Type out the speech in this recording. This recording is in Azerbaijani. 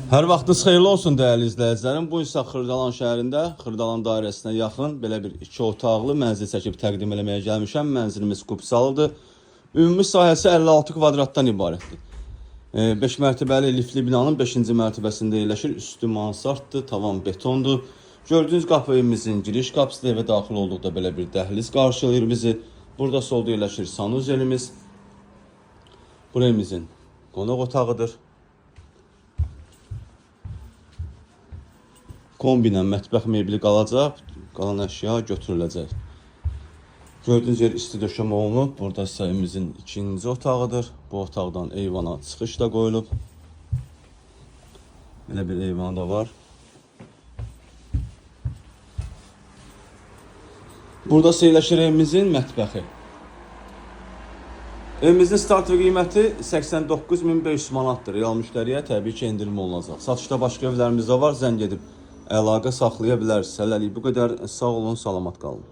Hər vaxtınız xeyirli olsun dəyərli izləyicilərim. Bu isə Xırdalan şəhərində, Xırdalan dairəsinə yaxın belə bir 2 otaqlı mənzil çəkib təqdim eləməyə gəlmişəm. Mənzilimiz Qubsalıdır. Ümumi sahəsi 56 kvadratdan ibarətdir. 5 mərtəbəli liftli binanın 5-ci mərtəbəsində yerləşir. Üstü mansarddır, tavan betondur. Gördüyünüz qapı evimizin giriş qapısıdır. Evə daxil olduqda belə bir dəhliz qarşılayır bizi. Burada solda yerləşir sanuzelimiz. Bu evimizin qonaq otağıdır. Kombinə mətbəx mebeli qalacaq, qalan əşya götürüləcək. Gördüyünüz yer isti döşəmə olunub. Burada isə evimizin ikinci otağıdır. Bu otaqdan eyvana çıxış da qoyulub. Belə bir eyvanı da var. Burada yerləşir evimizin mətbəxi. Evimizin start qiyməti 89.500 manatdır. Real müştəriyə təbii ki endirim olunacaq. Satışda başqa evlərimiz də var. Zəng edib əlaqə saxlaya bilərsiniz. Hələlik bu qədər. Sağ olun, salamat qalın.